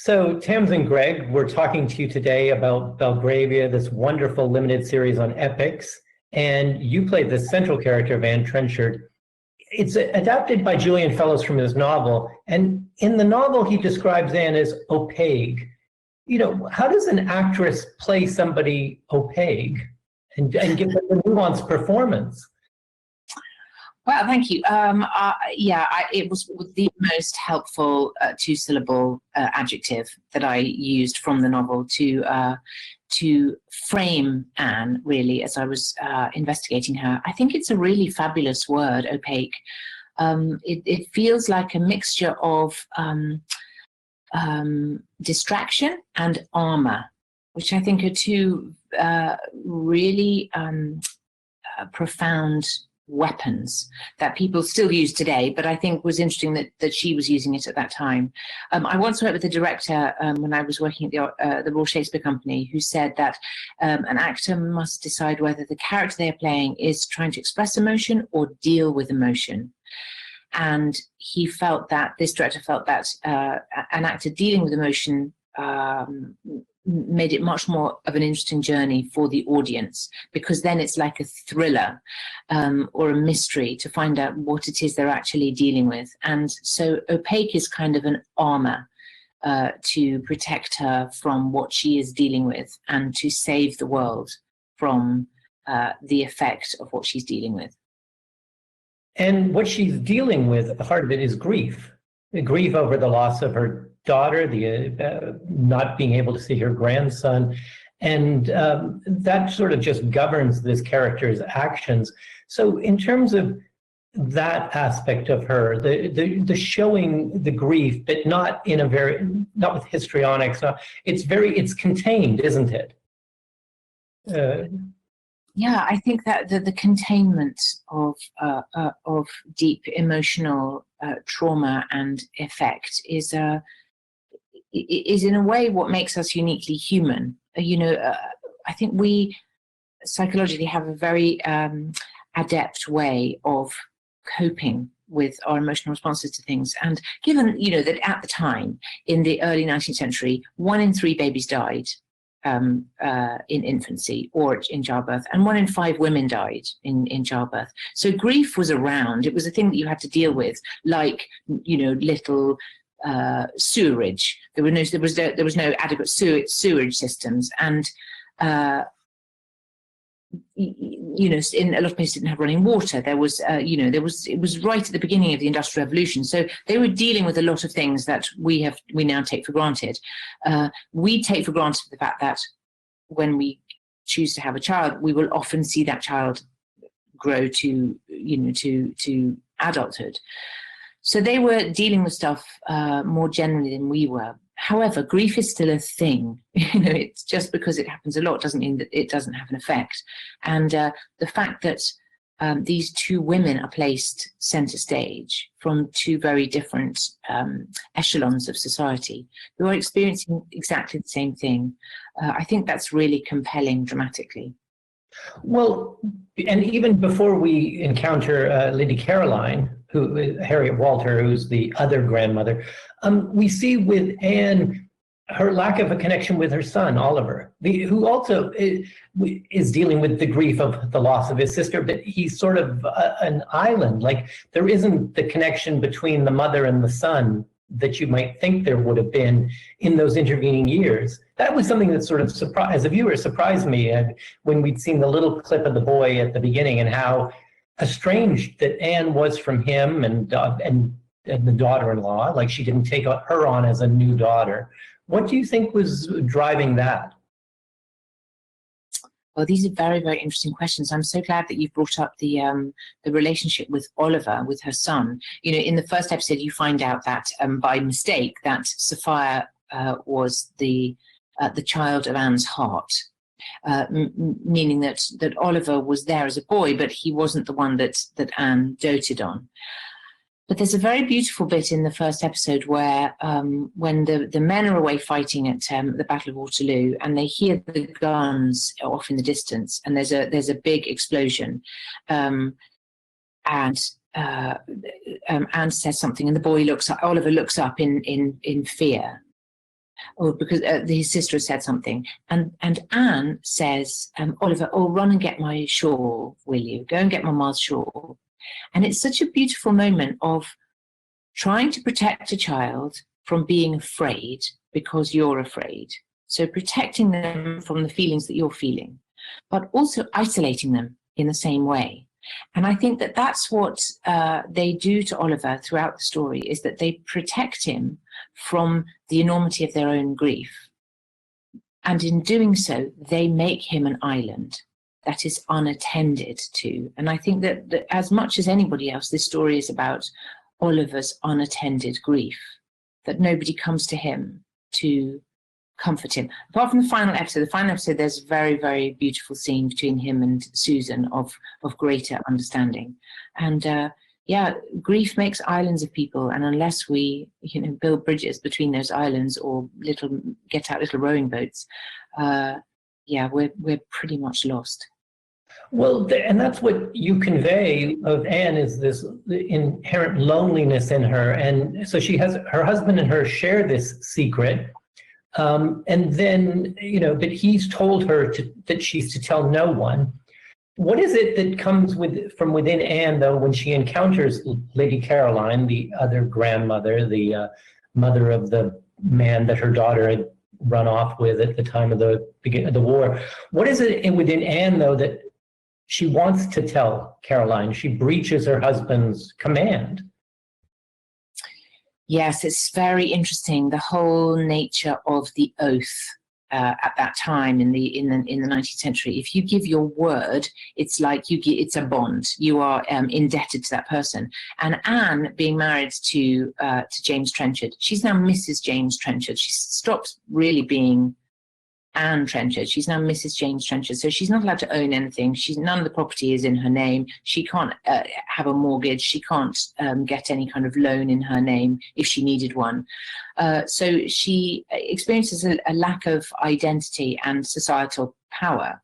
So, Tamsin Greig, we're talking to you today about Belgravia, this wonderful limited series on epics, and you played the central character of Anne Trenchard. It's adapted by Julian Fellowes from his novel, and in the novel he describes Anne as opaque. You know, how does an actress play somebody opaque and give them a nuanced performance? Well, thank you. It was the most helpful two-syllable adjective that I used from the novel to frame Anne, really, as I was investigating her. I think it's a really fabulous word, opaque. It feels like a mixture of distraction and armor, which I think are two really profound weapons that people still use today, but I think was interesting that she was using it at that time. I once worked with a director when I was working at the Royal Shakespeare Company, who said that an actor must decide whether the character they're playing is trying to express emotion or deal with emotion. And he felt that, this director felt that an actor dealing with emotion made it much more of an interesting journey for the audience, because then it's like a thriller or a mystery to find out what it is they're actually dealing with. And so opaque is kind of an armor to protect her from what she is dealing with and to save the world from the effect of what she's dealing with. And what she's dealing with, at the heart of it, is grief. The grief over the loss of her daughter, the not being able to see her grandson, and that sort of just governs this character's actions. So in terms of that aspect of her, the showing the grief, but not in a not with histrionics, it's contained, isn't it? Yeah, I think that the containment of deep emotional trauma and effect is in a way what makes us uniquely human. I think we psychologically have a very adept way of coping with our emotional responses to things. And given, that at the time, in the early 19th century, 1 in 3 babies died in infancy or in childbirth, and 1 in 5 women died in childbirth. So grief was around. It was a thing that you had to deal with, like, little sewerage. There was no adequate sewage systems, and in a lot of places didn't have running water. There was it was right at the beginning of the Industrial Revolution, so they were dealing with a lot of things that we now take for granted. We take for granted the fact that when we choose to have a child, we will often see that child grow to adulthood. So they were dealing with stuff more generally than we were. However, grief is still a thing. It's just because it happens a lot doesn't mean that it doesn't have an effect. And the fact that these 2 women are placed center stage from 2 very different echelons of society who are experiencing exactly the same thing, I think that's really compelling dramatically. Well, and even before we encounter Lady Caroline, Harriet Walter, who's the other grandmother, we see with Anne her lack of a connection with her son, Oliver, who also is dealing with the grief of the loss of his sister, but he's sort of an island. Like, there isn't the connection between the mother and the son that you might think there would have been in those intervening years. That was something that sort of as a viewer, surprised me when we'd seen the little clip of the boy at the beginning, and how estranged that Anne was from him and the daughter-in-law. Like, she didn't take her on as a new daughter. What do you think was driving that? Well, these are very, very interesting questions. I'm so glad that you've brought up the relationship with Oliver, with her son. In the first episode, you find out that by mistake that Sophia was the child of Anne's heart, meaning that Oliver was there as a boy, but he wasn't the one that Anne doted on. But there's a very beautiful bit in the first episode where when the men are away fighting at the Battle of Waterloo, and they hear the guns off in the distance, and there's a big explosion, and Anne says something, and the boy Oliver looks up in fear. or because his sister has said something. And Anne says, Oliver, oh, run and get my shawl, will you? Go and get Mama's shawl. And it's such a beautiful moment of trying to protect a child from being afraid because you're afraid. So protecting them from the feelings that you're feeling, but also isolating them in the same way. And I think that that's what they do to Oliver throughout the story, is that they protect him from the enormity of their own grief. And in doing so, they make him an island that is unattended to. And I think that as much as anybody else, this story is about Oliver's unattended grief, that nobody comes to him to comfort him. Apart from the final episode, there's a very, very beautiful scene between him and Susan of greater understanding. And yeah, grief makes islands of people, and unless we, build bridges between those islands or get out little rowing boats, yeah, we're pretty much lost. Well, and that's what you convey of Anne, is this inherent loneliness in her. And so she has, her husband and her share this secret. And then, but he's told her that she's to tell no one. What is it that comes from within Anne, though, when she encounters Lady Caroline, the other grandmother, the mother of the man that her daughter had run off with at the time of the beginning of the war? What is it within Anne, though, that she wants to tell Caroline? She breaches her husband's command. Yes, it's very interesting, the whole nature of the oath at that time in the 19th century. If you give your word, it's like it's a bond. You are indebted to that person. And Anne, being married to James Trenchard, she's now Mrs. James Trenchard. She stops really being Anne Trenchard. She's now Mrs. James Trenchard. So she's not allowed to own anything. None of the property is in her name. She can't have a mortgage. She can't get any kind of loan in her name if she needed one. So she experiences a lack of identity and societal power.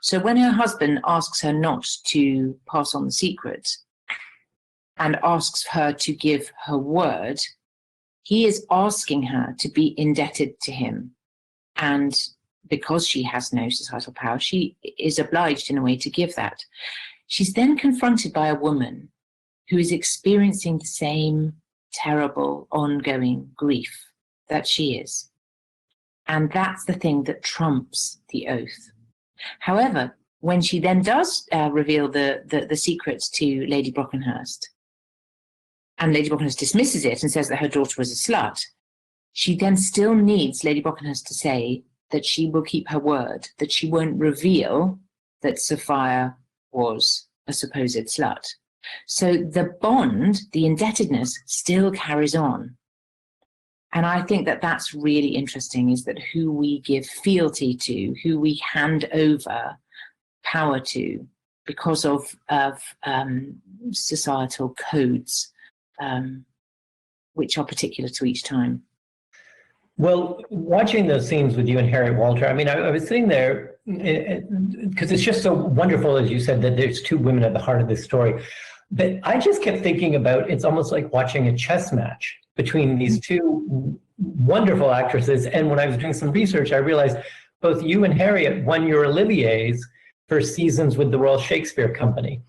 So when her husband asks her not to pass on the secret and asks her to give her word, he is asking her to be indebted to him. And because she has no societal power, she is obliged in a way to give that. She's then confronted by a woman who is experiencing the same terrible, ongoing grief that she is. And that's the thing that trumps the oath. However, when she then does reveal the secrets to Lady Brockenhurst, and Lady Brockenhurst dismisses it and says that her daughter was a slut, she then still needs Lady Brockenhurst to say that she will keep her word, that she won't reveal that Sophia was a supposed slut. So the bond, the indebtedness, still carries on. And I think that that's really interesting, is that who we give fealty to, who we hand over power to because of societal codes, which are particular to each time. Well, watching those scenes with you and Harriet Walter, I mean, I was sitting there because it's just so wonderful, as you said, that there's two women at the heart of this story. But I just kept thinking about, it's almost like watching a chess match between these two wonderful actresses. And when I was doing some research, I realized both you and Harriet won your Olivier's for seasons with the Royal Shakespeare Company.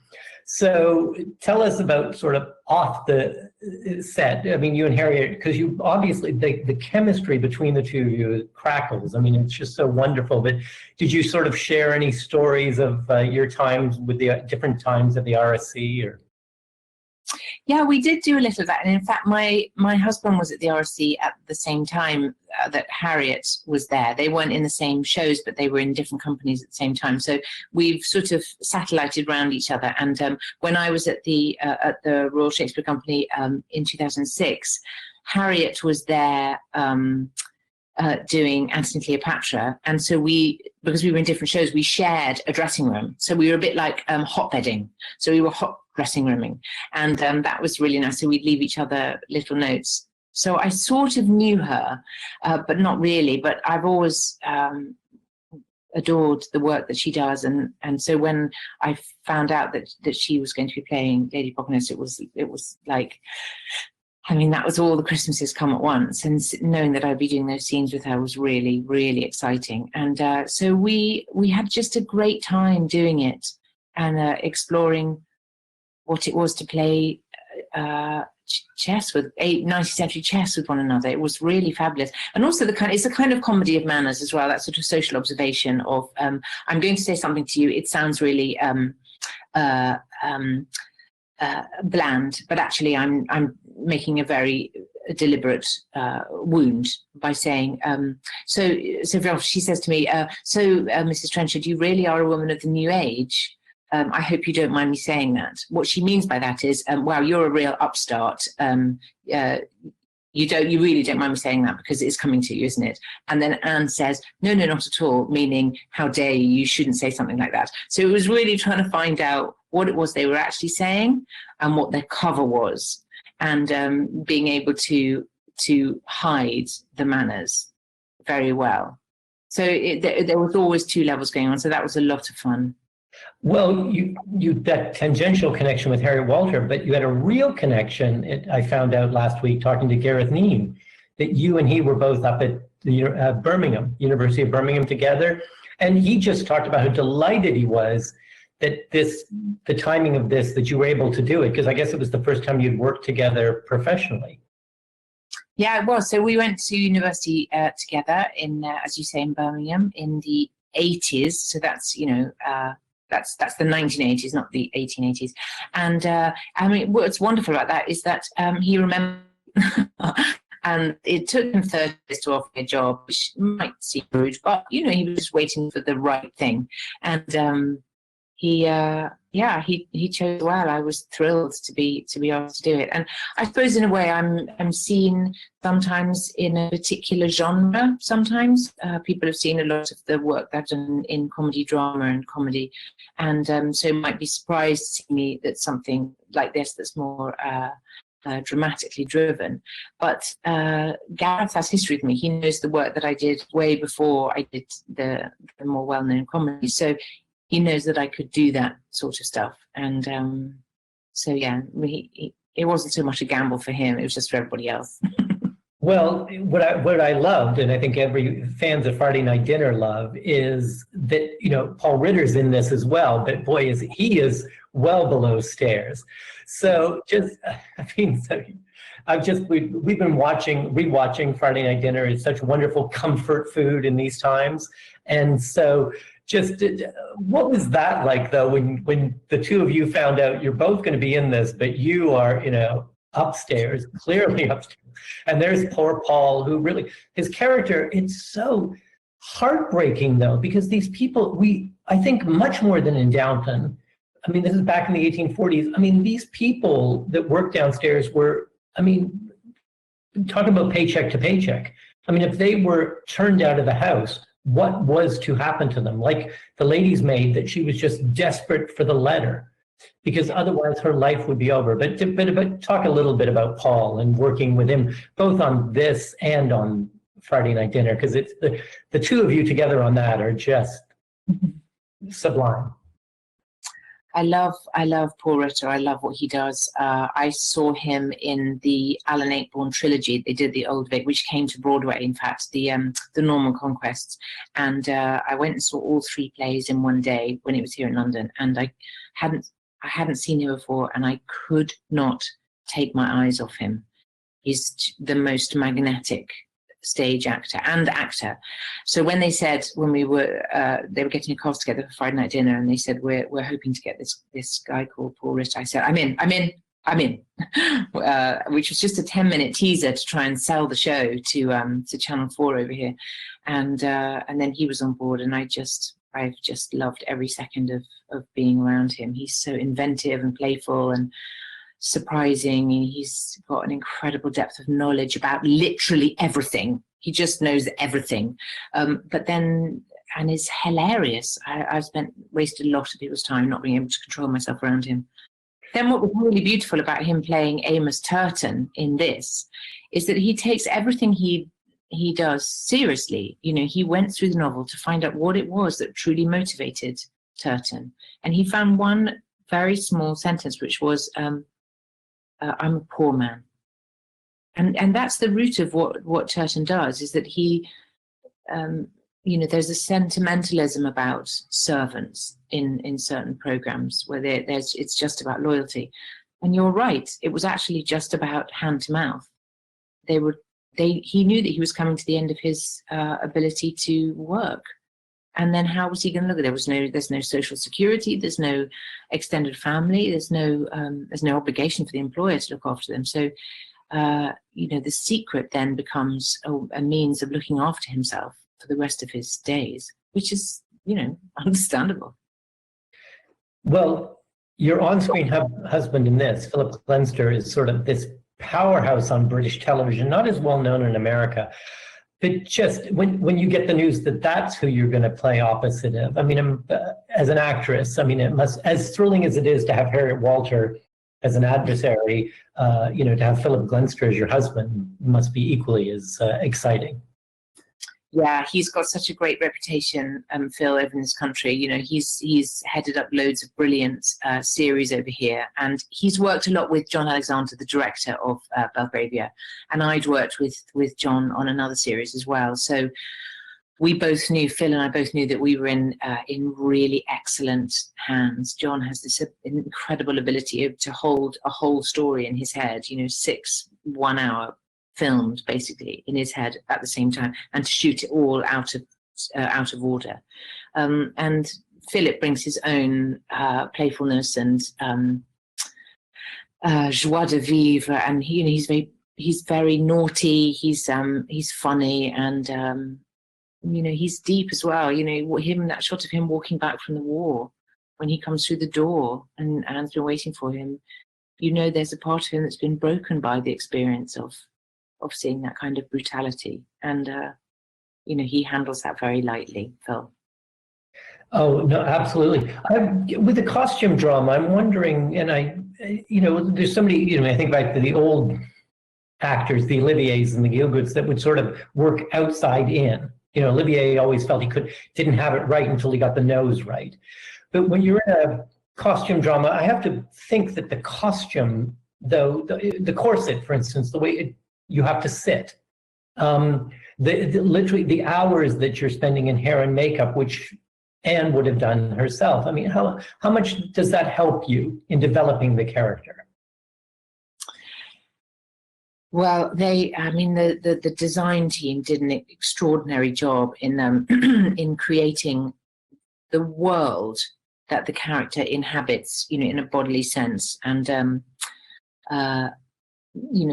So tell us about sort of off the set. I mean, you and Harriet, because you obviously, the chemistry between the two of you crackles. I mean, it's just so wonderful. But did you sort of share any stories of your times with the different times at the RSC? Or? Yeah, we did do a little of that. And in fact, my husband was at the RSC at the same time that Harriet was there. They weren't in the same shows, but they were in different companies at the same time. So we've sort of satellited around each other. And when I was at the Royal Shakespeare Company in 2006, Harriet was there doing Antony Cleopatra. And so because we were in different shows, we shared a dressing room. So we were a bit like hotbedding. So we were hot dressing rooming. And that was really nice. So we'd leave each other little notes. So I sort of knew her, but not really. But I've always adored the work that she does. And so when I found out that she was going to be playing Lady Brockenhurst, it was like, I mean, that was all the Christmases come at once, and knowing that I'd be doing those scenes with her was really, really exciting. And so we had just a great time doing it and exploring what it was to play chess with 19th century chess with one another. It was really fabulous, and also it's a kind of comedy of manners as well. That sort of social observation of I'm going to say something to you. It sounds really bland, but actually I'm making a very deliberate wound by saying so she says to me, Mrs. Trenchard, you really are a woman of the new age. I hope you don't mind me saying that. What she means by that is, wow, you're a real upstart. You really don't mind me saying that because it's coming to you, isn't it? And then Anne says, no, not at all, meaning, how dare you, you shouldn't say something like that. So it was really trying to find out what it was they were actually saying and what their cover was, and being able to hide the manners very well. So there was always two levels going on. So that was a lot of fun. Well, you that tangential connection with Harriet Walter, but you had a real connection. I found out last week talking to Gareth Neame that you and he were both up at the Birmingham, University of Birmingham together, and he just talked about how delighted he was that the timing of this, that you were able to do it, because I guess it was the first time you'd worked together professionally. Yeah, it was. So we went to university together in, as you say, in Birmingham in the 80s. So that's that's the 1980s, not the 1880s. And I mean, what's wonderful about that is that he remembered, and it took him 30 days to offer me a job, which might seem rude, but he was just waiting for the right thing. And he chose well. I was thrilled to be asked to do it. And I suppose in a way I'm seen sometimes in a particular genre. Sometimes people have seen a lot of the work that I've done in comedy, drama and comedy, and so might be surprised to see me that something like this that's more dramatically driven. But Gareth has history with me. He knows the work that I did way before I did the more well-known comedy. So he knows that I could do that sort of stuff. And so, yeah, it wasn't so much a gamble for him. It was just for everybody else. Well, what I loved, and I think every fans of Friday Night Dinner love, is that, Paul Ritter's in this as well, but boy, he is well below stairs. So we've been rewatching Friday Night Dinner. It's such wonderful comfort food in these times. And so what was that like, though, when the two of you found out you're both going to be in this, but you are, upstairs, clearly upstairs. And there's poor Paul, who really, his character, it's so heartbreaking, though, because these people, I think much more than in Downton, I mean, this is back in the 1840s. I mean, these people that worked downstairs were, talking about paycheck to paycheck. I mean, if they were turned out of the house, what was to happen to them? Like the lady's maid, that she was just desperate for the letter, because otherwise her life would be over. But talk a little bit about Paul and working with him, both on this and on Friday Night Dinner, because it's the two of you together on that are just sublime. I love Paul Ritter. I love what he does. I saw him in the Alan Ayckbourn trilogy. They did the Old Vic, which came to Broadway, in fact, the Norman Conquests. And I went and saw all three plays in one day when it was here in London. And I hadn't seen him before, and I could not take my eyes off him. He's the most magnetic stage actor. So when they said, when they were getting a cast together for Friday Night Dinner, and they said we're hoping to get this guy called Paul Ritter, I said I'm in, which was just a 10-minute teaser to try and sell the show to Channel 4 over here, and then he was on board, and I've just loved every second of being around him. He's so inventive and playful and surprising. He's got an incredible depth of knowledge about literally everything. He just knows everything. And is hilarious. I've wasted a lot of people's time not being able to control myself around him. Then what was really beautiful about him playing Amos Turton in this is that he takes everything he does seriously. He went through the novel to find out what it was that truly motivated Turton. And he found one very small sentence, which was, I'm a poor man. And that's the root of what Turton does, is that he, there's a sentimentalism about servants in certain programs where it's just about loyalty. And you're right, it was actually just about hand to mouth. He knew that he was coming to the end of his ability to work. And then how was he going to look at it? There's no social security, there's no extended family, there's no obligation for the employer to look after them. So, the secret then becomes a means of looking after himself for the rest of his days, which is, understandable. Well, your on-screen husband in this, Philip Glenister, is sort of this powerhouse on British television, not as well known in America. But just when you get the news that that's who you're going to play opposite of, I mean, as an actress, I mean, it must, as thrilling as it is to have Harriet Walter as an adversary, to have Philip Glenister as your husband must be equally as exciting. Yeah, he's got such a great reputation, Phil, over in this country. He's headed up loads of brilliant series over here, and he's worked a lot with John Alexander, the director of Belgravia, and I'd worked with John on another series as well. So we both knew, Phil and I both knew, that we were in really excellent hands. John has this incredible ability to hold a whole story in his head. 6 1-hour filmed basically in his head at the same time, and to shoot it all out of order. And Philip brings his own playfulness and joie de vivre, and he's very naughty. He's funny, and he's deep as well. That shot of him walking back from the war when he comes through the door and Anne's been waiting for him. There's a part of him that's been broken by the experience of seeing that kind of brutality, and he handles that very lightly, Phil. Oh no, absolutely. With the costume drama, I'm wondering, and there's so many, I think back to the old actors, the Oliviers and the Gielguds, that would sort of work outside in. Olivier always felt he didn't have it right until he got the nose right. But when you're in a costume drama, I have to think that the costume, though, the corset, for instance, the way you have to sit, literally the hours that you're spending in hair and makeup, which Anne would have done herself. I mean, how much does that help you in developing the character? Well, the design team did an extraordinary job in in creating the world that the character inhabits, in a bodily sense, and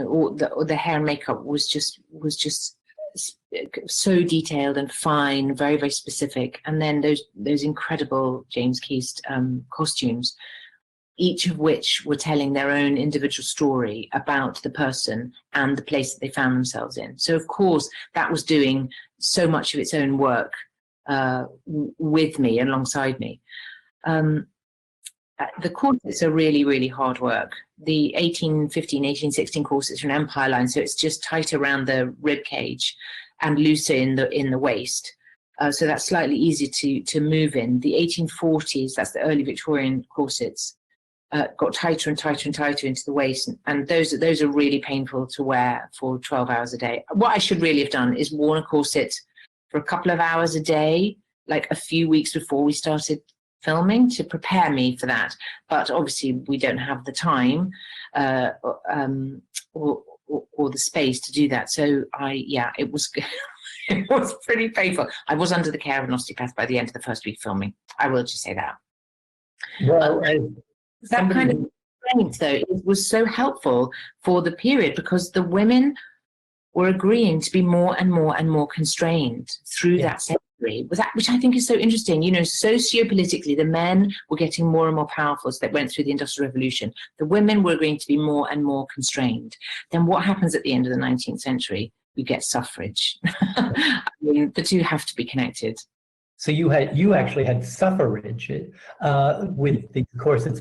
all the hair and makeup was just so detailed and fine, very, very specific. And then those incredible James Keast costumes, each of which were telling their own individual story about the person and the place that they found themselves in. So of course that was doing so much of its own work with me, alongside me. The corsets are really, really hard work. The 1815, 1816 corsets are an Empire line, so it's just tight around the rib cage and looser in the waist. So that's slightly easier to move in. The 1840s, that's the early Victorian corsets, got tighter and tighter and tighter into the waist, and those are really painful to wear for 12 hours a day. What I should really have done is worn a corset for a couple of hours a day, like a few weeks before we started filming, to prepare me for that. But obviously we don't have the time or the space to do that. So it was it was pretty painful. I was under the care of an osteopath by the end of the first week filming. I will just say that. Well, that kind of strength, though, it was so helpful for the period, because the women were agreeing to be more and more and more constrained through that century, which I think is so interesting. Sociopolitically, the men were getting more and more powerful as they went through the Industrial Revolution. The women were agreeing to be more and more constrained. Then what happens at the end of the 19th century? We get suffrage. I mean, the two have to be connected. So you actually had suffrage with the corsets,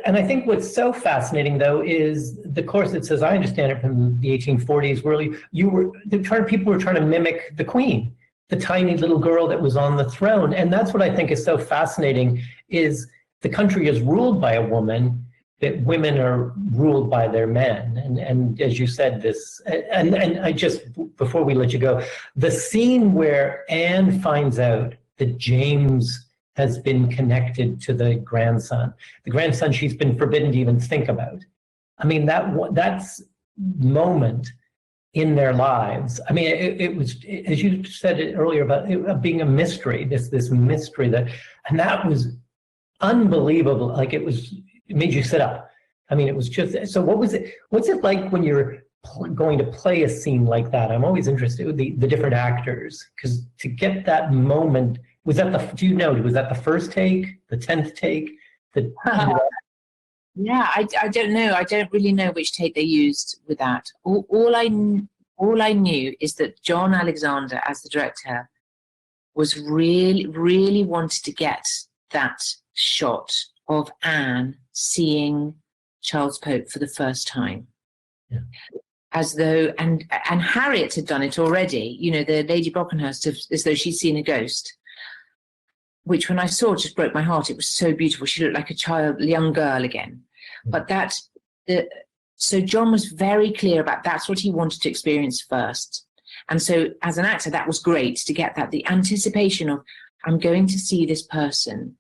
and I think what's so fascinating, though, is the corsets, as I understand it, from the 1840s, people were trying to mimic the Queen, the tiny little girl that was on the throne, and that's what I think is so fascinating. Is the country is ruled by a woman, that women are ruled by their men. And as you said, this, and I just, before we let you go, the scene where Anne finds out that James has been connected to the grandson she's been forbidden to even think about. I mean, that's moment in their lives. I mean, it was, as you said it earlier, about it being a mystery, this mystery and that was unbelievable. Like it made you sit up. I mean, it was just, so what's it like when you're going to play a scene like that? I'm always interested with the different actors, because to get that moment, was that was that the first take, the 10th take? Yeah, I don't know. I don't really know which take they used with that. All I knew is that John Alexander, as the director, was really wanted to get that shot of Anne seeing Charles Pope for the first time. Yeah. As though, and Harriet had done it already, the Lady Brockenhurst, as though she'd seen a ghost, which when I saw just broke my heart. It was so beautiful. She looked like a young girl again. But so John was very clear about that's what he wanted to experience first. And so as an actor, that was great to get that, the anticipation of, I'm going to see this person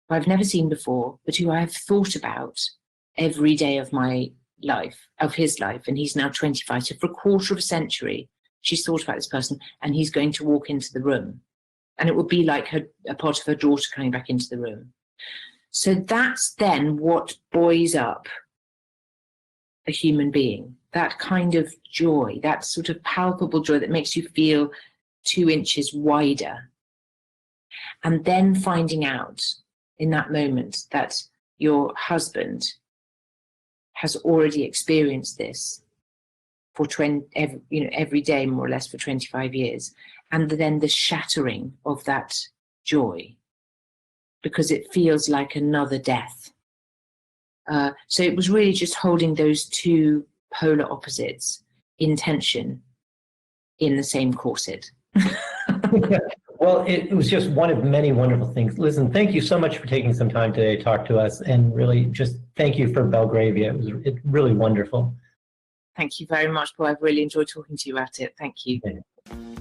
who I've never seen before, but who I have thought about every day of my life, of his life. And he's now 25. So for a quarter of a century, she's thought about this person, and he's going to walk into the room. And it would be like a part of her daughter coming back into the room. So that's then what buoys up a human being, that kind of joy, that sort of palpable joy that makes you feel 2 inches wider. And then finding out in that moment that your husband has already experienced this for every day, more or less, for 25 years. And then the shattering of that joy, because it feels like another death. So it was really just holding those two polar opposites in tension in the same corset. Well, it was just one of many wonderful things. Listen, thank you so much for taking some time today to talk to us, and really just thank you for Belgravia. It's really wonderful. Thank you very much, Paul. I've really enjoyed talking to you about it. Thank you. Okay.